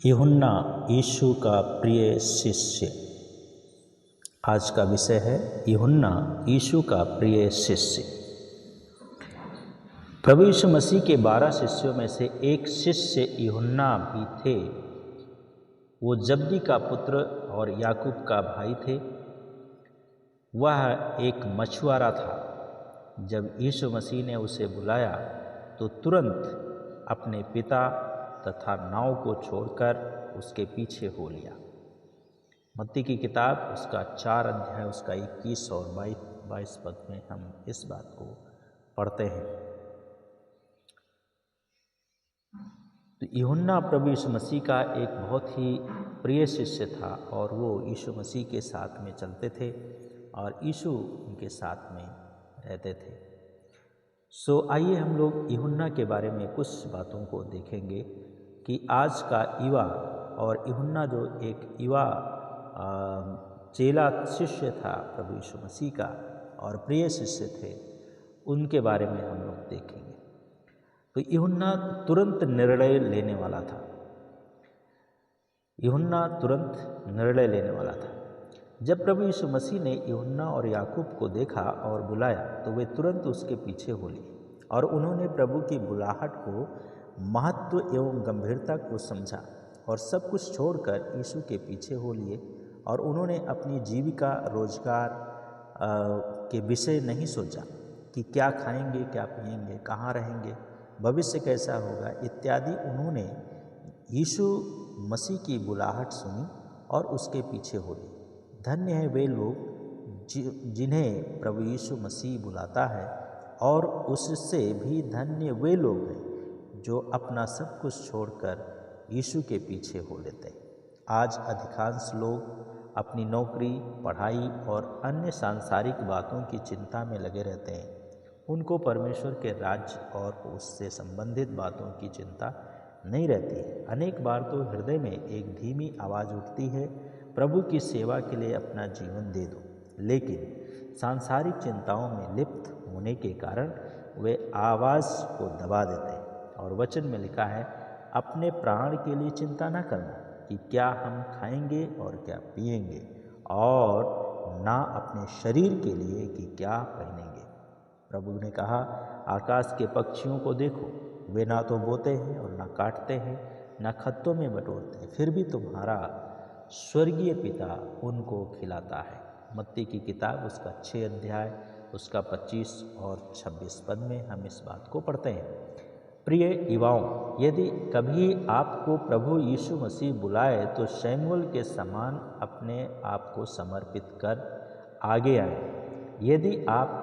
यूहन्ना यीशु का प्रिय शिष्य। आज का विषय है यूहन्ना यीशु का प्रिय शिष्य। प्रभु यीशु मसीह के 12 शिष्यों में से एक शिष्य यूहन्ना भी थे। वो जब्दी का पुत्र और याकूब का भाई थे। वह एक मछुआरा था। जब यीशु मसीह ने उसे बुलाया तो तुरंत अपने पिता तथा नाव को छोड़कर उसके पीछे हो लिया। मत्ती की किताब उसका 4 अध्याय उसका 21 और 22 पद में हम इस बात को पढ़ते हैं। तो यूहन्ना प्रभु यीशु मसीह का एक बहुत ही प्रिय शिष्य था और वो यीशु मसीह के साथ में चलते थे और यीशु उनके साथ में रहते थे। आइए हम लोग यूहन्ना के बारे में कुछ बातों को देखेंगे कि आज का युवा और यूहन्ना जो एक युवा चेला शिष्य था प्रभु यीशु मसीह का और प्रिय शिष्य थे, उनके बारे में हम लोग देखेंगे। तो यूहन्ना तुरंत निर्णय लेने वाला था। यूहन्ना तुरंत निर्णय लेने वाला था। जब प्रभु यीशु मसीह ने यूहन्ना और याकूब को देखा और बुलाया तो वे तुरंत उसके पीछे हो लिए और उन्होंने प्रभु की बुलाहट को महत्व एवं गंभीरता को समझा और सब कुछ छोड़कर यीशु के पीछे हो लिए। और उन्होंने अपनी जीविका रोजगार के विषय नहीं सोचा कि क्या खाएंगे, क्या पिएंगे, कहाँ रहेंगे, भविष्य कैसा होगा इत्यादि। उन्होंने यीशु मसीह की बुलाहट सुनी और उसके पीछे हो लिए। धन्य है वे लोग जिन्हें प्रभु यीशु मसीह बुलाता है और उससे भी धन्य वे लोग हैं जो अपना सब कुछ छोड़कर यीशु के पीछे हो लेते हैं। आज अधिकांश लोग अपनी नौकरी, पढ़ाई और अन्य सांसारिक बातों की चिंता में लगे रहते हैं। उनको परमेश्वर के राज्य और उससे संबंधित बातों की चिंता नहीं रहती है। अनेक बार तो हृदय में एक धीमी आवाज़ उठती है, प्रभु की सेवा के लिए अपना जीवन दे दो। लेकिन सांसारिक चिंताओं में लिप्त होने के कारण वे आवाज़ को दबा देते हैं। और वचन में लिखा है, अपने प्राण के लिए चिंता न करना कि क्या हम खाएंगे और क्या पिएंगे, और ना अपने शरीर के लिए कि क्या पहनेंगे। प्रभु ने कहा, आकाश के पक्षियों को देखो, वे ना तो बोते हैं और ना काटते हैं, ना खत्तों में बटोरते हैं, फिर भी तुम्हारा स्वर्गीय पिता उनको खिलाता है। मत्ती की किताब उसका 6 अध्याय उसका 25 और 26 पद में हम इस बात को पढ़ते हैं। प्रिय युवाओं, यदि कभी आपको प्रभु यीशु मसीह बुलाए तो शमूएल के समान अपने आप को समर्पित कर आगे आए। यदि आप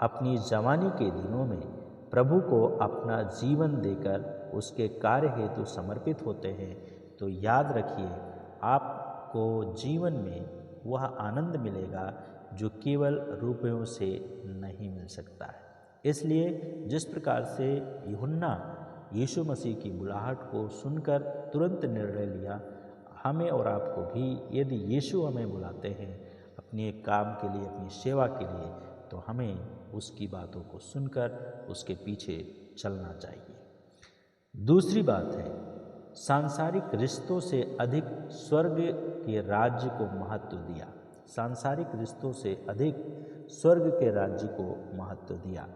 अपनी जवानी के दिनों में प्रभु को अपना जीवन देकर उसके कार्य हेतु समर्पित होते हैं तो याद रखिए, आपको जीवन में वह आनंद मिलेगा जो केवल रुपयों से नहीं मिल सकता है। इसलिए जिस प्रकार से यूहन्ना यीशु मसीह की बुलाहट को सुनकर तुरंत निर्णय लिया, हमें और आपको भी यदि यीशु हमें बुलाते हैं अपने काम के लिए, अपनी सेवा के लिए, तो हमें उसकी बातों को सुनकर उसके पीछे चलना चाहिए। दूसरी बात है, सांसारिक रिश्तों से अधिक स्वर्ग के राज्य को महत्व दिया। सांसारिक रिश्तों से अधिक स्वर्ग के राज्य को महत्व दिया।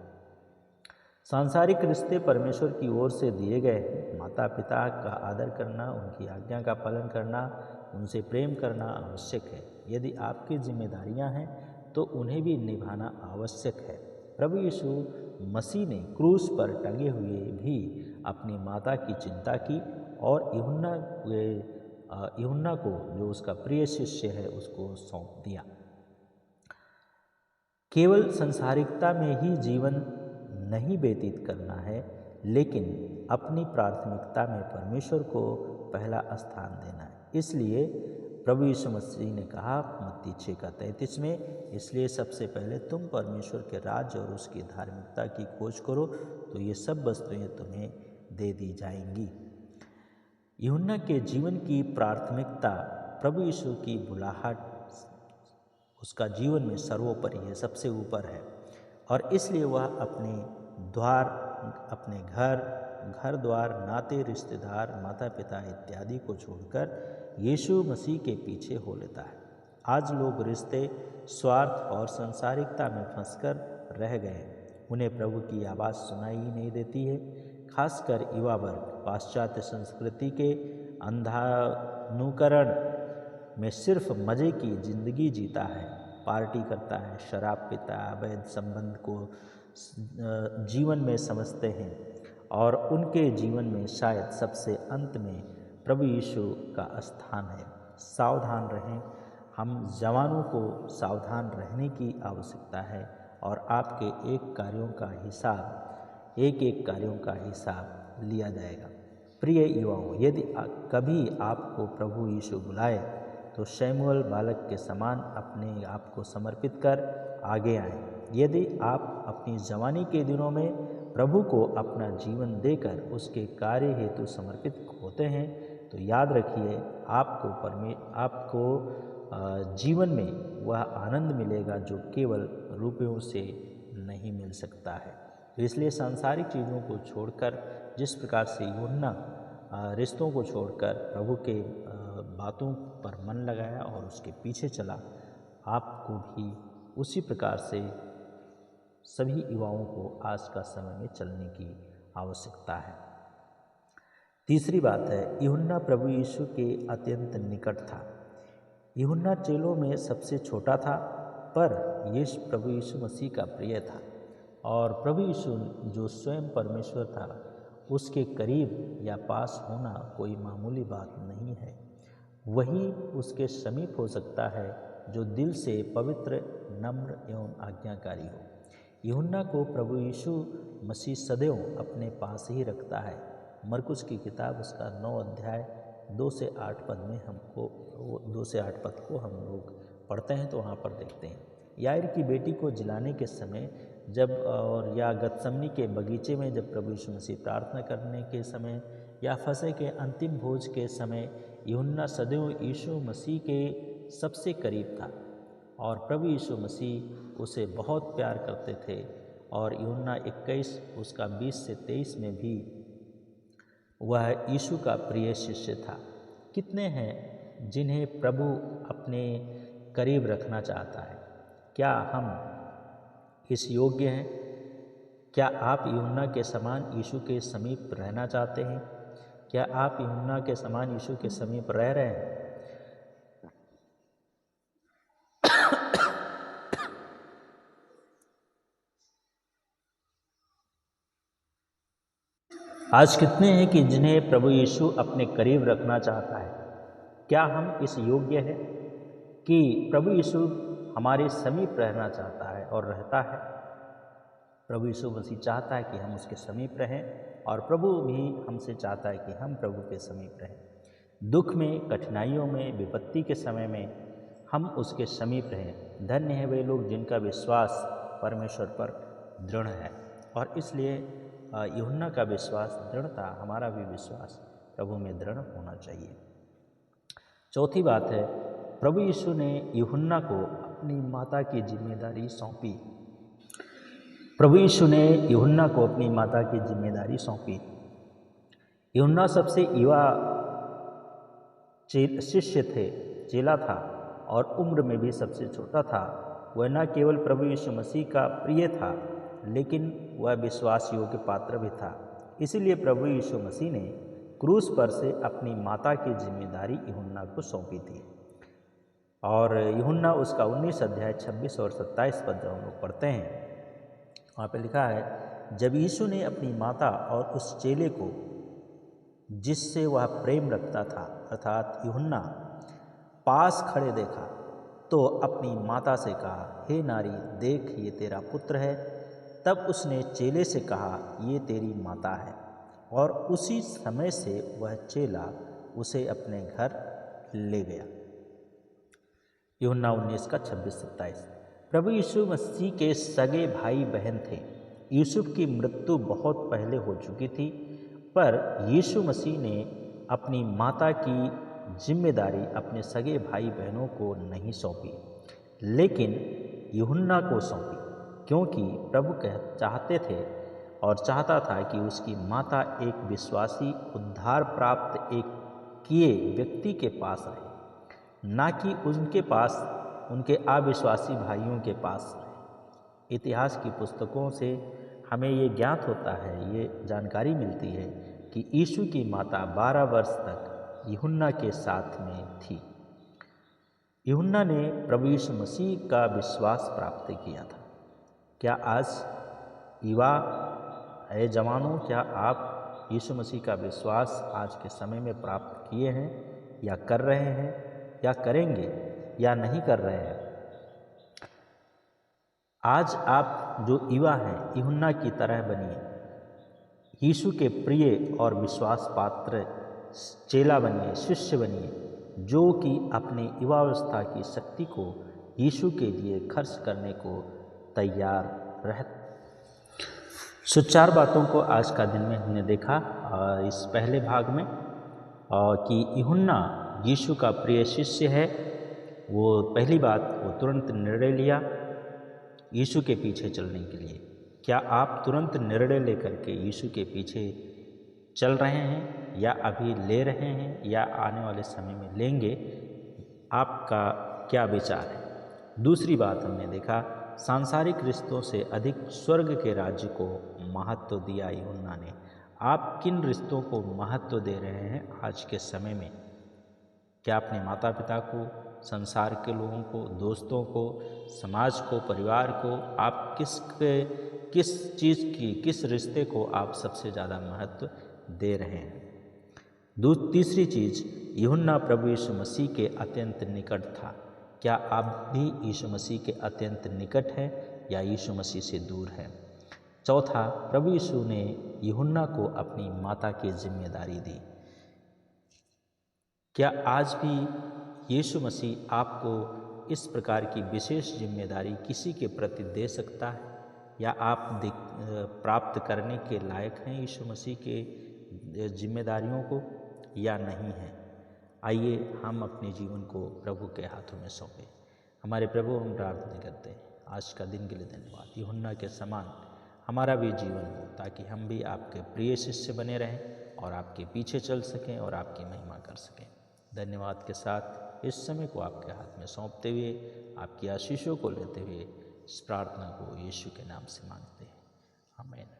सांसारिक रिश्ते परमेश्वर की ओर से दिए गए हैं। माता पिता का आदर करना, उनकी आज्ञा का पालन करना, उनसे प्रेम करना आवश्यक है। यदि आपकी जिम्मेदारियां हैं तो उन्हें भी निभाना आवश्यक है। प्रभु यीशु मसीह ने क्रूस पर टंगे हुए भी अपनी माता की चिंता की और यूहन्ना को, जो उसका प्रिय शिष्य है, उसको सौंप दिया। केवल संसारिकता में ही जीवन नहीं व्यतीत करना है, लेकिन अपनी प्राथमिकता में परमेश्वर को पहला स्थान देना है। इसलिए प्रभु यीशु मसीह ने कहा मत्ती 6 का 33 में, इसलिए सबसे पहले तुम परमेश्वर के राज्य और उसकी धार्मिकता की खोज करो तो ये सब वस्तुएं तुम्हें दे दी जाएंगी। यूहन्ना के जीवन की प्राथमिकता प्रभु यीशु की बुलाहट उसका जीवन में सर्वोपरि है, सबसे ऊपर है। और इसलिए वह अपने द्वार अपने घर द्वार, नाते रिश्तेदार, माता पिता इत्यादि को छोड़कर यीशु मसीह के पीछे हो लेता है। आज लोग रिश्ते, स्वार्थ और सांसारिकता में फंसकर रह गए हैं। उन्हें प्रभु की आवाज़ सुनाई ही नहीं देती है। खासकर युवा वर्ग पाश्चात्य संस्कृति के अंधानुकरण में सिर्फ मज़े की ज़िंदगी जीता है, पार्टी करता है, शराब पीता है, अवैध संबंध को जीवन में समझते हैं और उनके जीवन में शायद सबसे अंत में प्रभु यीशु का स्थान है। सावधान रहें। हम जवानों को सावधान रहने की आवश्यकता है और आपके एक एक कार्यों का हिसाब लिया जाएगा। प्रिय युवाओं, यदि कभी आपको प्रभु यीशु बुलाए तो शमूएल बालक के समान अपने आप को समर्पित कर आगे आएं। यदि आप अपनी जवानी के दिनों में प्रभु को अपना जीवन देकर उसके कार्य हेतु समर्पित होते हैं तो याद रखिए आपको जीवन में वह आनंद मिलेगा जो केवल रुपयों से नहीं मिल सकता है। तो इसलिए सांसारिक चीज़ों को छोड़कर, जिस प्रकार से यूहन्ना रिश्तों को छोड़कर प्रभु के बातों पर मन लगाया और उसके पीछे चला, आपको भी उसी प्रकार से सभी युवाओं को आज का समय में चलने की आवश्यकता है। तीसरी बात है, यूहन्ना प्रभु यीशु के अत्यंत निकट था। यूहन्ना चेलों में सबसे छोटा था, पर प्रभु यीशु मसीह का प्रिय था और प्रभु यीशु जो स्वयं परमेश्वर था उसके करीब या पास होना कोई मामूली बात नहीं है। वही उसके समीप हो सकता है जो दिल से पवित्र, नम्र एवं आज्ञाकारी हो। यूहन्ना को प्रभु यीशु मसीह सदैव अपने पास ही रखता है। मरकुस की किताब उसका 9 अध्याय 2 से 8 पद में 2 से 8 पद को हम लोग पढ़ते हैं तो वहाँ पर देखते हैं, याईर की बेटी को जिलाने के समय या गतसमनी के बगीचे में जब प्रभु यीशु मसीह प्रार्थना करने के समय या फसह के अंतिम भोज के समय यूहन्ना सदैव यीशु मसीह के सबसे करीब था और प्रभु यीशु मसीह उसे बहुत प्यार करते थे। और यूहन्ना 21 उसका 20 से 23 में भी वह यीशु का प्रिय शिष्य था। कितने हैं जिन्हें प्रभु अपने करीब रखना चाहता है? क्या हम इस योग्य हैं? क्या आप यूहन्ना के समान यीशु के समीप रहना चाहते हैं? क्या आप यूहन्ना के समान यीशु के समीप रह रहे हैं? आज कितने हैं कि जिन्हें प्रभु यीशु अपने करीब रखना चाहता है? क्या हम इस योग्य हैं कि प्रभु यीशु हमारे समीप रहना चाहता है और रहता है? प्रभु यीशु मसीह चाहता है कि हम उसके समीप रहें और प्रभु भी हमसे चाहता है कि हम प्रभु के समीप रहें। दुख में, कठिनाइयों में, विपत्ति के समय में हम उसके समीप रहें। धन्य है वे लोग जिनका विश्वास परमेश्वर पर दृढ़ है। और इसलिए यूहन्ना का विश्वास दृढ़ था, हमारा भी विश्वास प्रभु में दृढ़ होना चाहिए। चौथी बात है, प्रभु यीशु ने यूहन्ना को अपनी माता की जिम्मेदारी सौंपी। प्रभु यीशु ने यूहन्ना को अपनी माता की जिम्मेदारी सौंपी। यूहन्ना सबसे युवा शिष्य थे, चेला था और उम्र में भी सबसे छोटा था। वह न केवल प्रभु यीशु मसीह का प्रिय था लेकिन वह विश्वास योग्य पात्र भी था। इसीलिए प्रभु यीशु मसीह ने क्रूस पर से अपनी माता की जिम्मेदारी यूहन्ना को सौंपी थी। और यूहन्ना उसका 19 अध्याय 26 और 27 पद हम लोग पढ़ते हैं, वहाँ पे लिखा है, जब यीशु ने अपनी माता और उस चेले को जिससे वह प्रेम रखता था अर्थात यूहन्ना पास खड़े देखा तो अपनी माता से कहा, हे नारी, देख ये तेरा पुत्र है। तब उसने चेले से कहा, ये तेरी माता है। और उसी समय से वह चेला उसे अपने घर ले गया। यूहन्ना 19 का 26-27। प्रभु यीशु मसीह के सगे भाई बहन थे। यूसुफ की मृत्यु बहुत पहले हो चुकी थी, पर यीशु मसीह ने अपनी माता की जिम्मेदारी अपने सगे भाई बहनों को नहीं सौंपी, लेकिन यूहन्ना को सौंपी, क्योंकि प्रभु चाहते थे और चाहता था कि उसकी माता एक विश्वासी उद्धार प्राप्त एक किए व्यक्ति के पास रहे, ना कि उनके पास उनके अविश्वासी भाइयों के पास रहे। इतिहास की पुस्तकों से हमें ये ज्ञात होता है, ये जानकारी मिलती है कि यीशु की माता 12 वर्ष तक यूहन्ना के साथ में थी। यूहन्ना ने प्रभु यीशु मसीह का विश्वास प्राप्त किया था। क्या आज युवा जवानों, क्या आप यीशु मसीह का विश्वास आज के समय में प्राप्त किए हैं या कर रहे हैं या करेंगे या नहीं कर रहे हैं? आज आप जो युवा हैं, यूहन्ना की तरह बनिए, यीशु के प्रिय और विश्वास पात्र चेला बनिए, शिष्य बनिए, जो कि अपने युवावस्था की शक्ति को यीशु के लिए खर्च करने को तैयार रह। सो 4 बातों को आज का दिन में हमने देखा इस पहले भाग में, कि यूहन्ना यीशु का प्रिय शिष्य है। वो पहली बात, वो तुरंत निर्णय लिया यीशु के पीछे चलने के लिए। क्या आप तुरंत निर्णय लेकर के यीशु के पीछे चल रहे हैं या अभी ले रहे हैं या आने वाले समय में लेंगे? आपका क्या विचार है? दूसरी बात हमने देखा, सांसारिक रिश्तों से अधिक स्वर्ग के राज्य को महत्व दिया यूहन्ना ने। आप किन रिश्तों को महत्व दे रहे हैं आज के समय में? क्या अपने माता पिता को, संसार के लोगों को, दोस्तों को, समाज को, परिवार को, आप किस चीज़ की, किस रिश्ते को आप सबसे ज़्यादा महत्व दे रहे हैं? तीसरी चीज़, यूहन्ना प्रभु यीशु मसीह के अत्यंत निकट था। क्या आप भी यीशु मसीह के अत्यंत निकट हैं या यीशु मसीह से दूर हैं? चौथा, प्रभु यीशु ने यूहन्ना को अपनी माता की जिम्मेदारी दी। क्या आज भी यीशु मसीह आपको इस प्रकार की विशेष जिम्मेदारी किसी के प्रति दे सकता है या आप प्राप्त करने के लायक हैं यीशु मसीह के जिम्मेदारियों को या नहीं हैं? आइए हम अपने जीवन को प्रभु के हाथों में सौंपें। हमारे प्रभु, हम प्रार्थना करते हैं आज का दिन के लिए धन्यवाद। यूहन्ना के समान हमारा भी जीवन हो, ताकि हम भी आपके प्रिय शिष्य बने रहें और आपके पीछे चल सकें और आपकी महिमा कर सकें। धन्यवाद के साथ इस समय को आपके हाथ में सौंपते हुए, आपकी आशीषों को लेते हुए इस प्रार्थना को यीशु के नाम से मांगते हैं, आमीन।